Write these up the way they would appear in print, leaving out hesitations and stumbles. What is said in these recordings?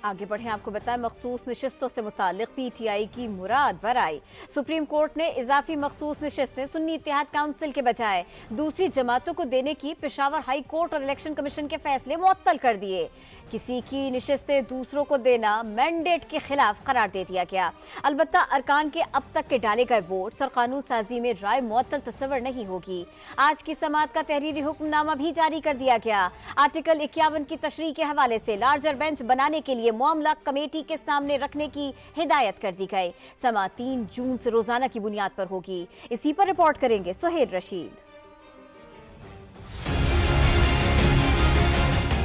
आगे बढ़ें, आपको बताएं मखसूस नशिस्तों से मुतालिक PTI की मुराद बराई। सुप्रीम कोर्ट ने इजाफी मखसूस नशिस्तें सुन्नी इत्तेहाद काउंसिल के बजाय दूसरी जमातों को देने की पेशावर हाई कोर्ट और इलेक्शन कमीशन के फैसले मुअत्तल कर दिए। किसी की नशिस्तें दूसरों को देना मैंडेट के खिलाफ करार दे दिया गया। अलबत्ता अरकान के अब तक के डाले गए वोट्स और कानून साजी में राय मुअत्तल तस्वर नहीं होगी। आज की समाअत का तहरीरी हुक्मनामा भी जारी कर दिया गया। आर्टिकल 51 की तशरीह के हवाले से लार्जर बेंच बनाने के लिए मामला कमेटी के सामने रखने की हिदायत कर दी गई। समाअत 3 जून से रोजाना की बुनियाद पर होगी। इसी पर रिपोर्ट करेंगे सुहेल रशीद।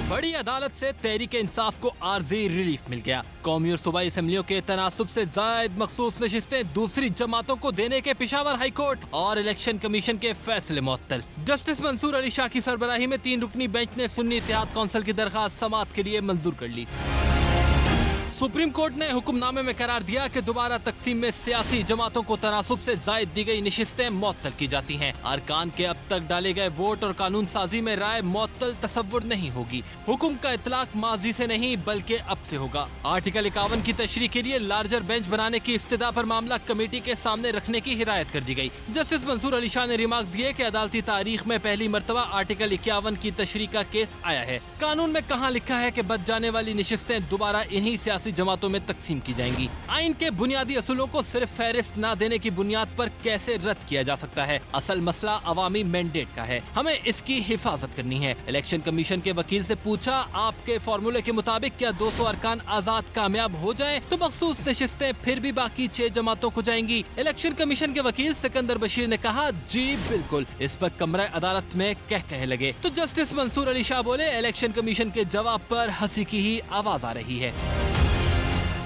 बड़ी अदालत से तहरीक इंसाफ को आर्जी रिलीफ मिल गया। कौमी और सूबाई असम्बलियों के तनासुब से जायद मखसूस नशिस्तें दूसरी जमातों को देने के पेशावर हाई कोर्ट और इलेक्शन कमीशन के फैसले मुअत्तल। जस्टिस मंसूर अली शाह की सरबराही में 3 रुकनी बेंच ने सुन्नी इत्तेहाद काउंसिल की दरख्वास्त समाअत के लिए मंजूर कर ली। सुप्रीम कोर्ट ने हुक्मनामे में करार दिया कि दोबारा तकसीम में सियासी जमातों को तनासुब से जायद दी गई नशिस्तें मुअत्तल की जाती हैं। अरकान के अब तक डाले गए वोट और कानून साजी में राय मुअत्तल तसव्वुर नहीं होगी। हुक्म का इतलाक माजी से नहीं बल्कि अब से होगा। आर्टिकल 51 की तशरीह के लिए लार्जर बेंच बनाने की इस्तदा पर मामला कमेटी के सामने रखने की हिदायत कर दी गई। जस्टिस मंसूर अली शाह ने रिमार्क दिए कि अदालती तारीख में पहली मरतबा आर्टिकल 51 की तशरीह का केस आया है। कानून में कहाँ लिखा है कि बच जाने वाली नशिस्तें दोबारा इन्हीं सियासी जमातों में तकसीम की जाएंगी। आइन के बुनियादी असूलों को सिर्फ फहरिस्त न देने की बुनियाद पर कैसे रद्द किया जा सकता है? असल मसला अवामी मैंडेट का है, हमें इसकी हिफाजत करनी है। इलेक्शन कमीशन के वकील से पूछा, आपके फॉर्मूले के मुताबिक क्या 200 अरकान आजाद कामयाब हो जाएं तो मखसूस नशिस्तें फिर भी बाकी 6 जमातों को जाएंगी? इलेक्शन कमीशन के वकील सिकंदर बशीर ने कहा, जी बिल्कुल। इस पर कमरा अदालत में कह लगे तो जस्टिस मंसूर अली शाह बोले, इलेक्शन कमीशन के जवाब पर हंसी की ही आवाज आ रही है।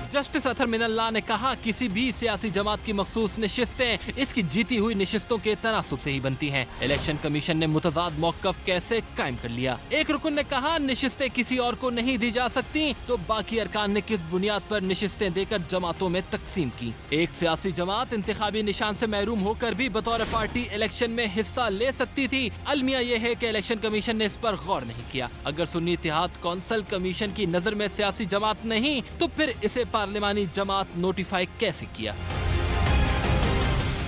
जस्टिस अतहर मिनल्लाह ने कहा, किसी भी सियासी जमात की मखसूस नशिस्तें इसकी जीती हुई नशिस्तों के तनासुब से ही बनती हैं। इलेक्शन कमीशन ने मुतजाद मौक़िफ़ कैसे कायम कर लिया? एक रुकन ने कहा, नशिस्तें किसी और को नहीं दी जा सकती तो बाकी अरकान ने किस बुनियाद पर नशिस्तें देकर जमातों में तकसीम की? एक सियासी जमात इंतखाबी निशान से महरूम होकर भी बतौर पार्टी इलेक्शन में हिस्सा ले सकती थी। अलमिया ये है कि इलेक्शन कमीशन ने इस पर गौर नहीं किया। अगर सुन्नी इत्तेहाद काउंसिल कमीशन की नजर में सियासी जमात नहीं तो फिर इसे पार्लिमानी जमात नोटिफाई कैसे किया?